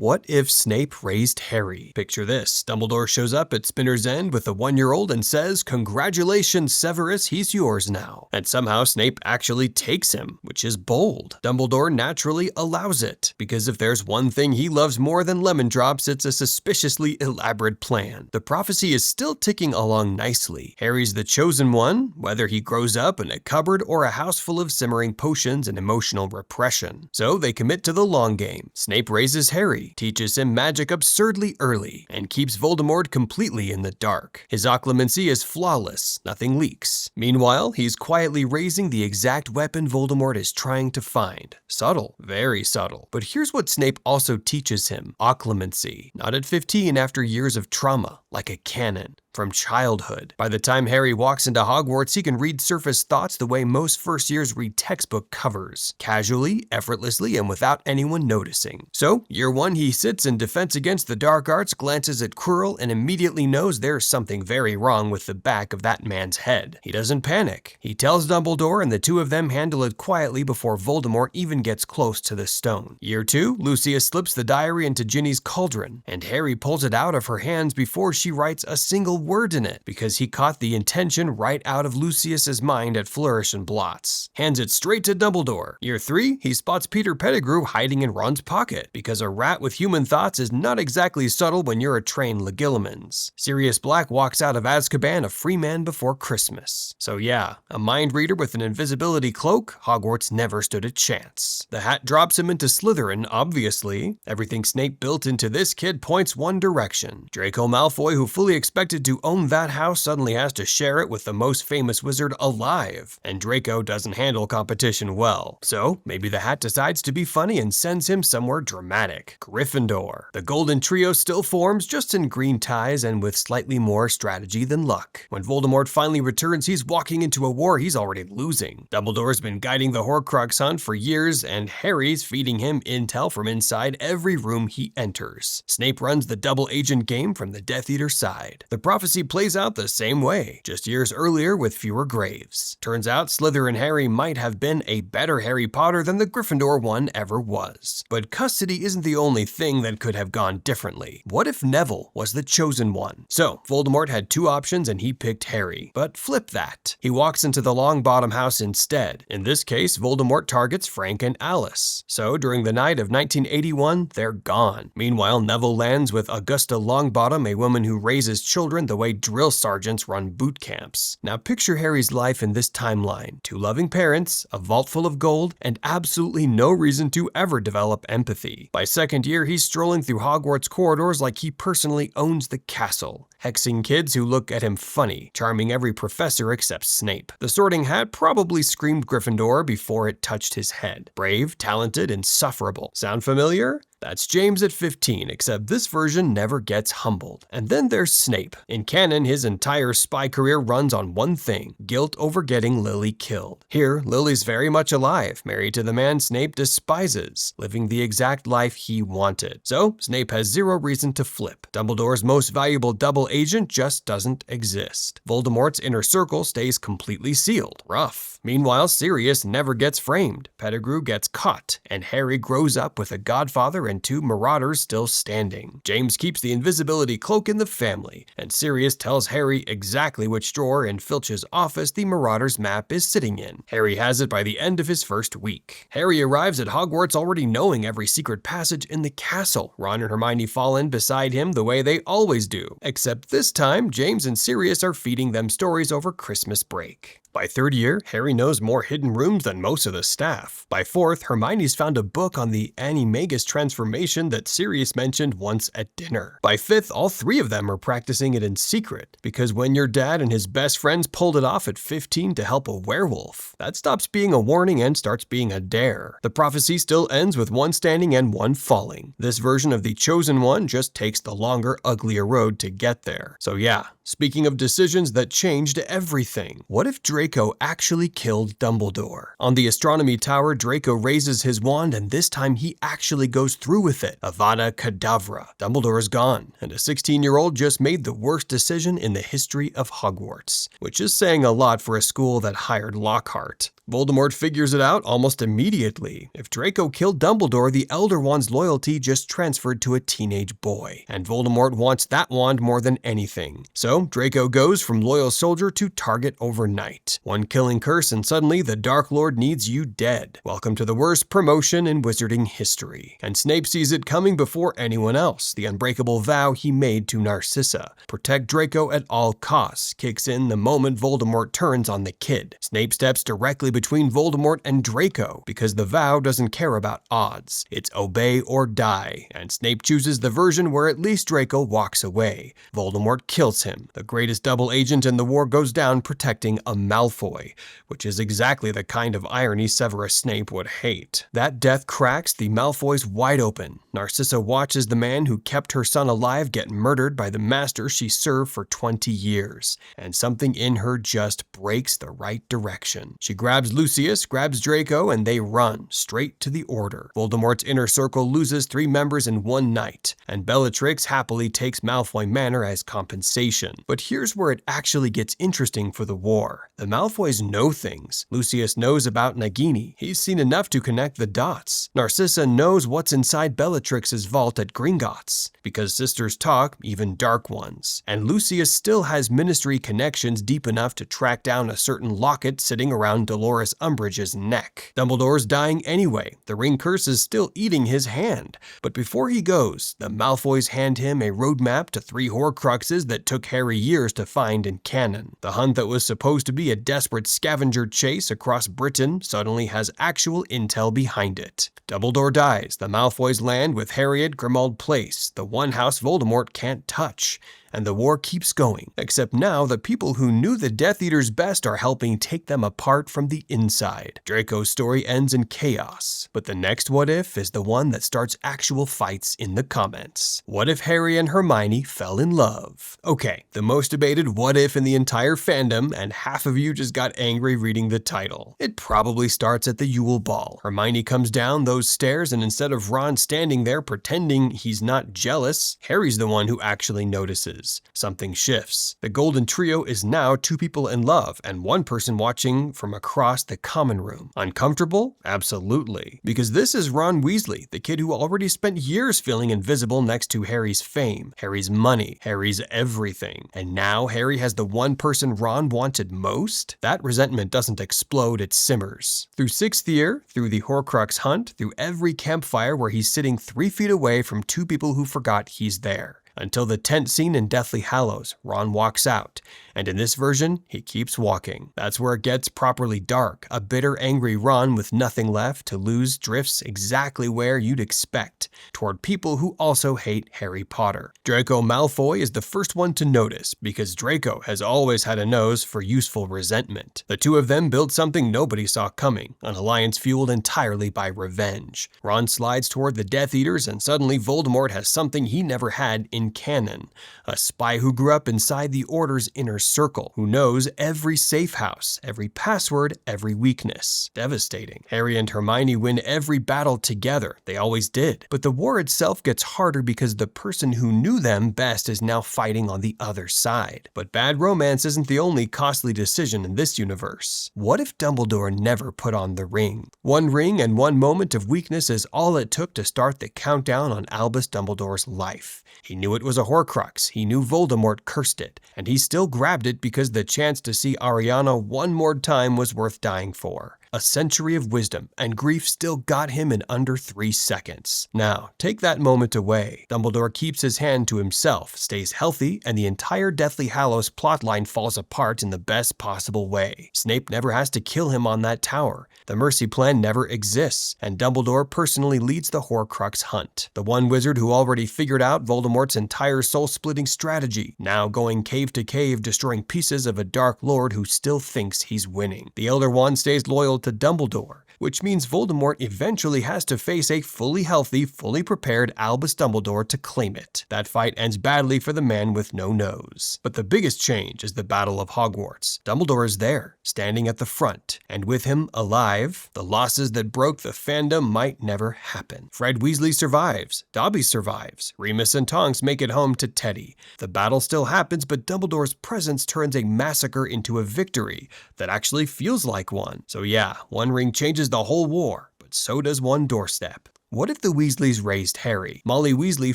what if Snape raised Harry? Picture this, Dumbledore shows up at Spinner's End with a 1-year-old and says, "Congratulations, Severus, he's yours now." And somehow Snape actually takes him, which is bold. Dumbledore naturally allows it, because if there's one thing he loves more than lemon drops, it's a suspiciously elaborate plan. The prophecy is still ticking along nicely. Harry's the chosen one, whether he grows up in a cupboard or a house full of simmering potions and emotional repression. So they commit to the long game. Snape raises Harry, teaches him magic absurdly early, and keeps Voldemort completely in the dark. His occlumency is flawless, nothing leaks. Meanwhile, he's quietly raising the exact weapon Voldemort is trying to find. Subtle, very subtle. But here's what Snape also teaches him: occlumency. Not at 15 after years of trauma, like a cannon. From childhood. By the time Harry walks into Hogwarts, he can read surface thoughts the way most first years read textbook covers. Casually, effortlessly, and without anyone noticing. So, year 1, he sits in defense against the dark arts, glances at Quirrell, and immediately knows there's something very wrong with the back of that man's head. He doesn't panic. He tells Dumbledore, and the two of them handle it quietly before Voldemort even gets close to the stone. Year 2, Lucius slips the diary into Ginny's cauldron, and Harry pulls it out of her hands before she writes a single word in it, because he caught the intention right out of Lucius's mind at Flourish and Blots. Hands it straight to Dumbledore. Year 3, he spots Peter Pettigrew hiding in Ron's pocket, because a rat with human thoughts is not exactly subtle when you're a trained Legilimens. Sirius Black walks out of Azkaban a free man before Christmas. So yeah, a mind reader with an invisibility cloak, Hogwarts never stood a chance. The hat drops him into Slytherin, obviously. Everything Snape built into this kid points one direction. Draco Malfoy, who fully expected to own that house, suddenly has to share it with the most famous wizard alive. And Draco doesn't handle competition well. So maybe the hat decides to be funny and sends him somewhere dramatic. Gryffindor. The golden trio still forms, just in green ties and with slightly more strategy than luck. When Voldemort finally returns, he's walking into a war he's already losing. Dumbledore's been guiding the Horcrux hunt for years, and Harry's feeding him intel from inside every room he enters. Snape runs the double agent game from the Death Eater side. The prophecy plays out the same way, just years earlier with fewer graves. Turns out Slytherin Harry might have been a better Harry Potter than the Gryffindor one ever was. But custody isn't the only thing that could have gone differently. What if Neville was the chosen one? So, Voldemort had two options and he picked Harry. But flip that. He walks into the Longbottom house instead. In this case, Voldemort targets Frank and Alice. So, during the night of 1981, they're gone. Meanwhile, Neville lands with Augusta Longbottom, a woman who raises children the way drill sergeants run boot camps. Now picture Harry's life in this timeline. 2 loving parents, a vault full of gold, and absolutely no reason to ever develop empathy. By second year, he's strolling through Hogwarts corridors like he personally owns the castle, hexing kids who look at him funny, charming every professor except Snape. The Sorting Hat probably screamed Gryffindor before it touched his head. Brave, talented, insufferable. Sound familiar? That's James at 15, except this version never gets humbled. And then there's Snape. In canon, his entire spy career runs on one thing: guilt over getting Lily killed. Here, Lily's very much alive, married to the man Snape despises, living the exact life he wanted. So, Snape has zero reason to flip. Dumbledore's most valuable double agent just doesn't exist. Voldemort's inner circle stays completely sealed. Rough. Meanwhile, Sirius never gets framed, Pettigrew gets caught, and Harry grows up with a godfather and 2 marauders still standing. James keeps the invisibility cloak in the family, and Sirius tells Harry exactly which drawer in Filch's office the marauder's map is sitting in. Harry has it by the end of his first week. Harry arrives at Hogwarts already knowing every secret passage in the castle. Ron and Hermione fall in beside him the way they always do, except this time James and Sirius are feeding them stories over Christmas break. By 3rd year, Harry knows more hidden rooms than most of the staff. By 4th, Hermione's found a book on the Animagus transformation that Sirius mentioned once at dinner. By 5th, all 3 of them are practicing it in secret, because when your dad and his best friends pulled it off at 15 to help a werewolf, that stops being a warning and starts being a dare. The prophecy still ends with one standing and one falling. This version of the chosen one just takes the longer, uglier road to get there. So yeah, speaking of decisions that changed everything, what if Draco actually killed Dumbledore? On the astronomy tower, Draco raises his wand, and this time he actually goes through with it. Avada Kedavra. Dumbledore is gone, and a 16-year-old just made the worst decision in the history of Hogwarts, which is saying a lot for a school that hired Lockhart. Voldemort figures it out almost immediately. If Draco killed Dumbledore, the Elder Wand's loyalty just transferred to a teenage boy, and Voldemort wants that wand more than anything. So Draco goes from loyal soldier to target overnight. One killing curse and suddenly the Dark Lord needs you dead. Welcome to the worst promotion in wizarding history. And Snape sees it coming before anyone else. The unbreakable vow he made to Narcissa. Protect Draco at all costs kicks in the moment Voldemort turns on the kid. Snape steps directly between Voldemort and Draco because the vow doesn't care about odds. It's obey or die, and Snape chooses the version where at least Draco walks away. Voldemort kills him. The greatest double agent in the war goes down protecting a Malfoy, which is exactly the kind of irony Severus Snape would hate. That death cracks the Malfoys wide open. Narcissa watches the man who kept her son alive get murdered by the master she served for 20 years, and something in her just breaks the right direction. She grabs Lucius, grabs Draco, and they run straight to the Order. Voldemort's inner circle loses 3 members in one night, and Bellatrix happily takes Malfoy Manor as compensation. But here's where it actually gets interesting for the war. The Malfoys know things. Lucius knows about Nagini. He's seen enough to connect the dots. Narcissa knows what's inside Bellatrix's vault at Gringotts, because sisters talk, even dark ones. And Lucius still has ministry connections deep enough to track down a certain locket sitting around Dolores Umbridge's neck. Dumbledore's dying anyway. The ring curse is still eating his hand. But before he goes, the Malfoys hand him a roadmap to 3 Horcruxes that took Harry years to find in canon. The hunt that was supposed to be a desperate scavenger chase across Britain suddenly has actual intel behind it. Dumbledore dies. The Malfoys land with Harry at Grimmauld Place, the one house Voldemort can't touch. And the war keeps going, except now the people who knew the Death Eaters best are helping take them apart from the inside. Draco's story ends in chaos, but the next what if is the one that starts actual fights in the comments. What if Harry and Hermione fell in love? Okay, the most debated what if in the entire fandom, and half of you just got angry reading the title. It probably starts at the Yule Ball. Hermione comes down those stairs, and instead of Ron standing there pretending he's not jealous, Harry's the one who actually notices. Something shifts. The Golden Trio is now 2 people in love and 1 person watching from across the common room. Uncomfortable? Absolutely. Because this is Ron Weasley, the kid who already spent years feeling invisible next to Harry's fame, Harry's money, Harry's everything. And now Harry has the one person Ron wanted most? That resentment doesn't explode, it simmers. Through 6th year, through the Horcrux hunt, through every campfire where he's sitting 3 feet away from 2 people who forgot he's there. Until the tent scene in Deathly Hallows, Ron walks out, and in this version, he keeps walking. That's where it gets properly dark. A bitter, angry Ron with nothing left to lose drifts exactly where you'd expect, toward people who also hate Harry Potter. Draco Malfoy is the first one to notice, because Draco has always had a nose for useful resentment. The 2 of them built something nobody saw coming, an alliance fueled entirely by revenge. Ron slides toward the Death Eaters, and suddenly Voldemort has something he never had in canon. A spy who grew up inside the Order's inner circle, who knows every safe house, every password, every weakness. Devastating. Harry and Hermione win every battle together. They always did. But the war itself gets harder because the person who knew them best is now fighting on the other side. But bad romance isn't the only costly decision in this universe. What if Dumbledore never put on the ring? 1 ring and 1 moment of weakness is all it took to start the countdown on Albus Dumbledore's life. He knew it was a Horcrux, he knew Voldemort cursed it, and he still grabbed it because the chance to see Ariana one more time was worth dying for. A century of wisdom and grief still got him in under 3 seconds. Now, take that moment away. Dumbledore keeps his hand to himself, stays healthy, and the entire Deathly Hallows plotline falls apart in the best possible way. Snape never has to kill him on that tower. The Mercy Plan never exists, and Dumbledore personally leads the Horcrux hunt. The one wizard who already figured out Voldemort's entire soul-splitting strategy, now going cave to cave destroying pieces of a Dark Lord who still thinks he's winning. The Elder Wand stays loyal to Dumbledore, which means Voldemort eventually has to face a fully healthy, fully prepared Albus Dumbledore to claim it. That fight ends badly for the man with no nose. But the biggest change is the Battle of Hogwarts. Dumbledore is there, standing at the front, and with him, alive, the losses that broke the fandom might never happen. Fred Weasley survives, Dobby survives, Remus and Tonks make it home to Teddy. The battle still happens, but Dumbledore's presence turns a massacre into a victory that actually feels like one. So yeah, one ring changes the whole war, but so does one doorstep. What if the Weasleys raised Harry? Molly Weasley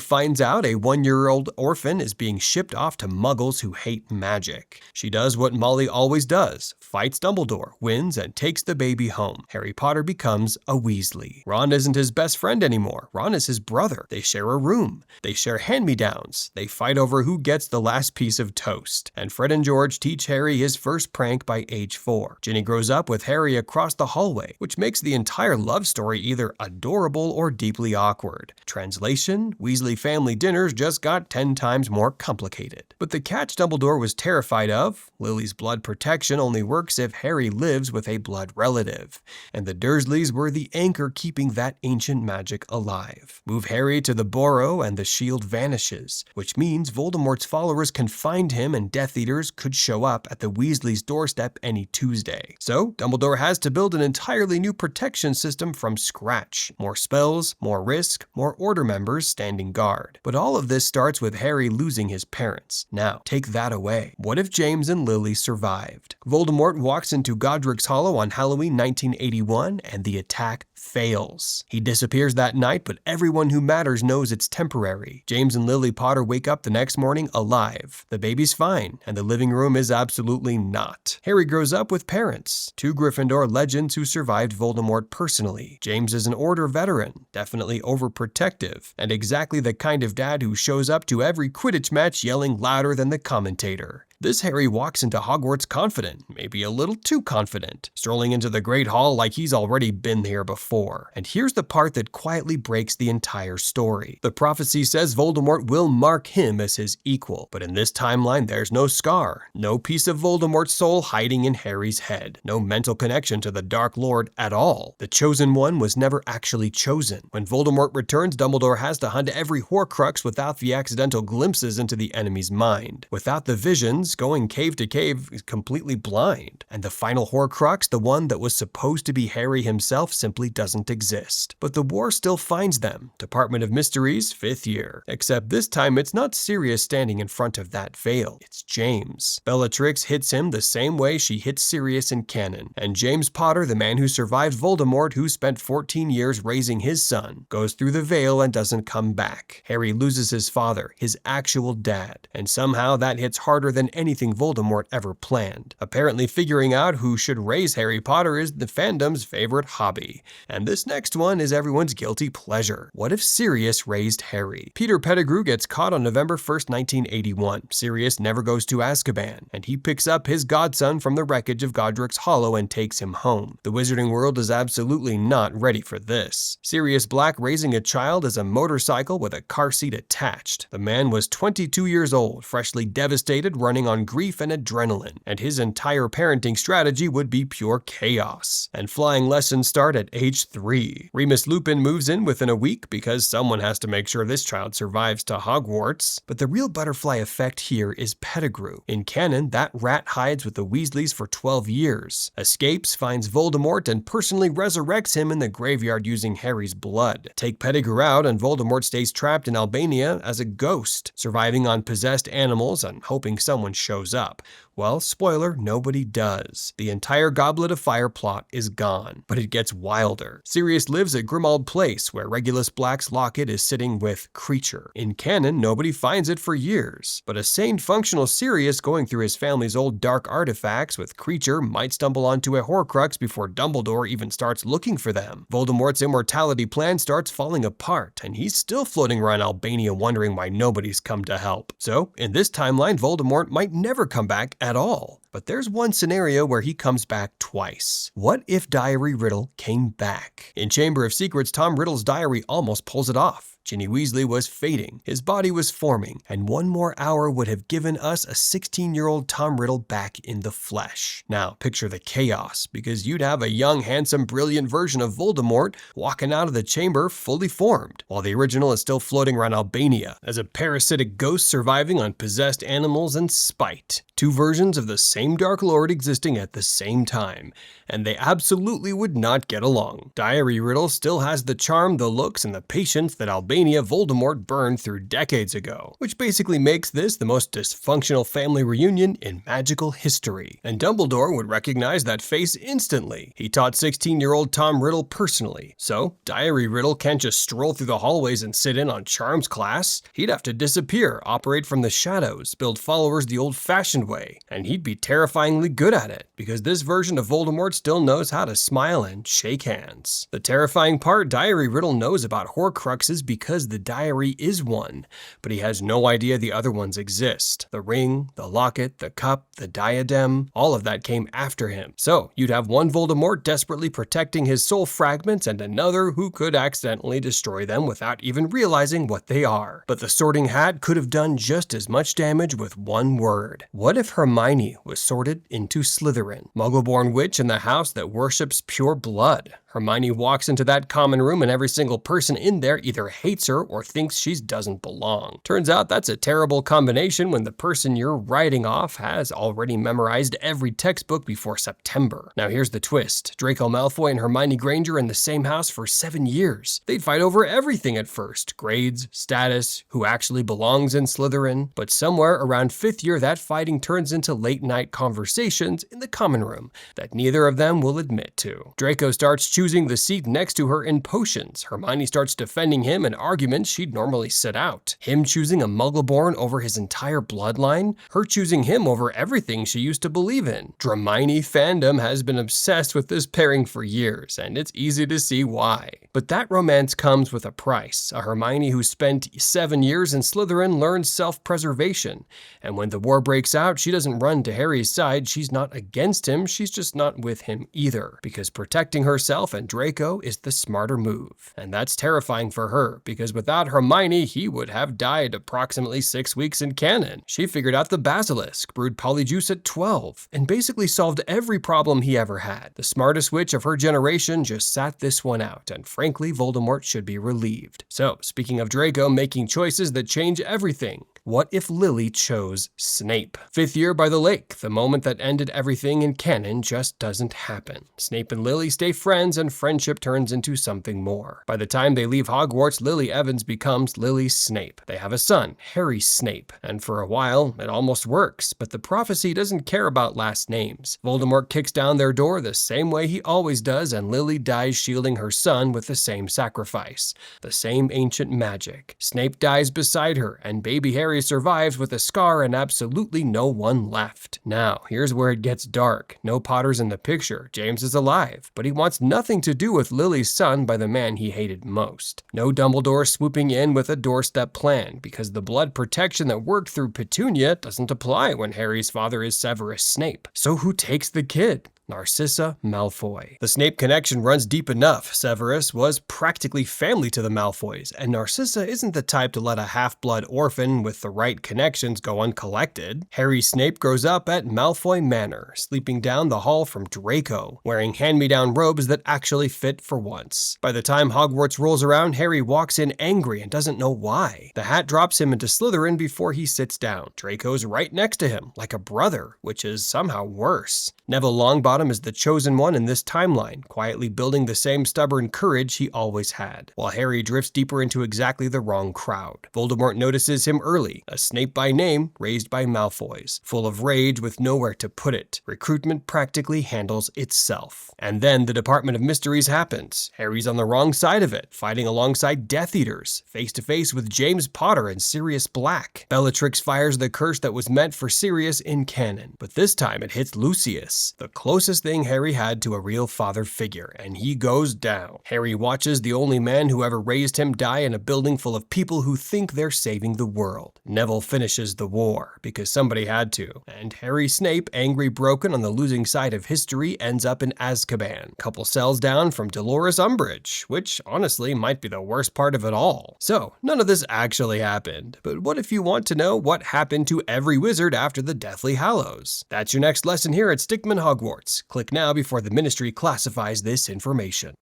finds out a 1-year-old orphan is being shipped off to muggles who hate magic. She does what Molly always does, fights Dumbledore, wins, and takes the baby home. Harry Potter becomes a Weasley. Ron isn't his best friend anymore. Ron is his brother. They share a room. They share hand-me-downs. They fight over who gets the last piece of toast. And Fred and George teach Harry his first prank by age 4. Ginny grows up with Harry across the hallway, which makes the entire love story either adorable or deeply awkward. Translation: Weasley family dinners just got 10 times more complicated. But the catch Dumbledore was terrified of, Lily's blood protection only works if Harry lives with a blood relative, and the Dursleys were the anchor keeping that ancient magic alive. Move Harry to the Burrow and the shield vanishes, which means Voldemort's followers can find him and Death Eaters could show up at the Weasleys' doorstep any Tuesday. So Dumbledore has to build an entirely new protection system from scratch. More spells, more risk, more Order members standing guard. But all of this starts with Harry losing his parents. Now, take that away. What if James and Lily survived? Voldemort walks into Godric's Hollow on Halloween 1981, and the attack fails. He disappears that night, but everyone who matters knows it's temporary. James and Lily Potter wake up the next morning alive. The baby's fine, and the living room is absolutely not. Harry grows up with parents, 2 Gryffindor legends who survived Voldemort personally. James is an Order veteran, definitely overprotective, and exactly the kind of dad who shows up to every Quidditch match yelling louder than the commentator. This Harry walks into Hogwarts confident, maybe a little too confident, strolling into the Great Hall like he's already been here before. And here's the part that quietly breaks the entire story. The prophecy says Voldemort will mark him as his equal, but in this timeline there's no scar, no piece of Voldemort's soul hiding in Harry's head, no mental connection to the Dark Lord at all. The Chosen One was never actually chosen. When Voldemort returns, Dumbledore has to hunt every Horcrux without the accidental glimpses into the enemy's mind. Without the visions, going cave to cave is completely blind, and the final Horcrux, the one that was supposed to be Harry himself, simply doesn't exist. But the war still finds them. Department of Mysteries, 5th year. Except this time it's not Sirius standing in front of that veil, it's James. Bellatrix hits him the same way she hits Sirius in canon, and James Potter, the man who survived Voldemort, who spent 14 years raising his son, goes through the veil and doesn't come back. Harry loses his father, his actual dad, and somehow that hits harder than anything Voldemort ever planned. Apparently figuring out who should raise Harry Potter is the fandom's favorite hobby, and this next one is everyone's guilty pleasure. What if Sirius raised Harry? Peter Pettigrew gets caught on November 1st, 1981. Sirius never goes to Azkaban, and he picks up his godson from the wreckage of Godric's Hollow and takes him home. The wizarding world is absolutely not ready for this. Sirius Black raising a child is a motorcycle with a car seat attached. The man was 22 years old, freshly devastated, running on grief and adrenaline, and his entire parenting strategy would be pure chaos. And flying lessons start at age 3. Remus Lupin moves in within a week because someone has to make sure this child survives to Hogwarts. But the real butterfly effect here is Pettigrew. In canon, that rat hides with the Weasleys for 12 years, escapes, finds Voldemort, and personally resurrects him in the graveyard using Harry's blood. Take Pettigrew out and Voldemort stays trapped in Albania as a ghost, surviving on possessed animals and hoping someone shows up. Well, spoiler, nobody does. The entire Goblet of Fire plot is gone, but it gets wilder. Sirius lives at Grimmauld Place, where Regulus Black's locket is sitting with Kreacher. In canon, nobody finds it for years, but a sane, functional Sirius going through his family's old dark artifacts with Kreacher might stumble onto a Horcrux before Dumbledore even starts looking for them. Voldemort's immortality plan starts falling apart, and he's still floating around Albania wondering why nobody's come to help. So, in this timeline, Voldemort might never come back at all. But there's one scenario where he comes back twice. What if Diary Riddle came back? In Chamber of Secrets, Tom Riddle's diary almost pulls it off. Ginny Weasley was fading, his body was forming, and one more hour would have given us a 16-year-old Tom Riddle back in the flesh. Now, picture the chaos, because you'd have a young, handsome, brilliant version of Voldemort walking out of the chamber fully formed, while the original is still floating around Albania as a parasitic ghost surviving on possessed animals and spite. Two versions of the same Dark Lord existing at the same time, and they absolutely would not get along. Diary Riddle still has the charm, the looks, and the patience that Albania Voldemort burned through decades ago, which basically makes this the most dysfunctional family reunion in magical history. And Dumbledore would recognize that face instantly. He taught 16-year-old Tom Riddle personally, so Diary Riddle can't just stroll through the hallways and sit in on Charms class. He'd have to disappear, operate from the shadows, build followers the old-fashioned way, and he'd be terrifyingly good at it, because this version of Voldemort still knows how to smile and shake hands. The terrifying part, Diary Riddle knows about Horcruxes because the diary is one, but he has no idea the other ones exist. The ring, the locket, the cup, the diadem, all of that came after him. So you'd have one Voldemort desperately protecting his soul fragments and another who could accidentally destroy them without even realizing what they are. But the Sorting Hat could have done just as much damage with one word. What if Hermione was sorted into Slytherin, Muggle-born witch in the house that worships pure blood? Hermione walks into that common room and every single person in there either hates her or thinks she doesn't belong. Turns out that's a terrible combination when the person you're writing off has already memorized every textbook before September. Now here's the twist. Draco Malfoy and Hermione Granger in the same house for 7 years. They'd fight over everything at first. Grades, status, who actually belongs in Slytherin. But somewhere around 5th year that fighting turns into late night conversations in the common room that neither of them will admit to. Draco starts choosing the seat next to her in potions. Hermione starts defending him in arguments she'd normally sit out. Him choosing a Muggle-born over his entire bloodline, her choosing him over everything she used to believe in. Dramini fandom has been obsessed with this pairing for years, and it's easy to see why. But that romance comes with a price. A Hermione who spent 7 years in Slytherin learns self-preservation, and when the war breaks out, she doesn't run to Harry's side. She's not against him, she's just not with him either, because protecting herself and Draco is the smarter move. And that's terrifying for her, because without Hermione, he would have died approximately 6 weeks in canon. She figured out the basilisk, brewed polyjuice at 12, and basically solved every problem he ever had. The smartest witch of her generation just sat this one out, and frankly, Voldemort should be relieved. So, speaking of Draco making choices that change everything, what if Lily chose Snape? 5th year by the lake, the moment that ended everything in canon just doesn't happen. Snape and Lily stay friends and friendship turns into something more. By the time they leave Hogwarts, Lily Evans becomes Lily Snape. They have a son, Harry Snape, and for a while, it almost works, but the prophecy doesn't care about last names. Voldemort kicks down their door the same way he always does, and Lily dies shielding her son with the same sacrifice, the same ancient magic. Snape dies beside her, and baby Harry survives with a scar and absolutely no one left. Now, here's where it gets dark. No Potters in the picture. James is alive, but he wants nothing to do with Lily's son by the man he hated most. No Dumbledore swooping in with a doorstep plan, because the blood protection that worked through Petunia doesn't apply when Harry's father is Severus Snape. So who takes the kid? Narcissa Malfoy. The Snape connection runs deep enough. Severus was practically family to the Malfoys, and Narcissa isn't the type to let a half-blood orphan with the right connections go uncollected. Harry Snape grows up at Malfoy Manor, sleeping down the hall from Draco, wearing hand-me-down robes that actually fit for once. By the time Hogwarts rolls around, Harry walks in angry and doesn't know why. The hat drops him into Slytherin before he sits down. Draco's right next to him, like a brother, which is somehow worse. Neville Longbottom is the chosen one in this timeline, quietly building the same stubborn courage he always had, while Harry drifts deeper into exactly the wrong crowd. Voldemort notices him early, a Snape by name, raised by Malfoys, full of rage with nowhere to put it. Recruitment practically handles itself. And then the Department of Mysteries happens. Harry's on the wrong side of it, fighting alongside Death Eaters, face to face with James Potter and Sirius Black. Bellatrix fires the curse that was meant for Sirius in canon, but this time it hits Lucius, the closest closest thing Harry had to a real father figure, and he goes down. Harry watches the only man who ever raised him die in a building full of people who think they're saving the world. Neville finishes the war, because somebody had to, and Harry Snape, angry broken on the losing side of history, ends up in Azkaban, couple cells down from Dolores Umbridge, which honestly might be the worst part of it all. So, none of this actually happened, but what if you want to know what happened to every wizard after the Deathly Hallows? That's your next lesson here at Stickman Hogwarts. Click now before the Ministry classifies this information.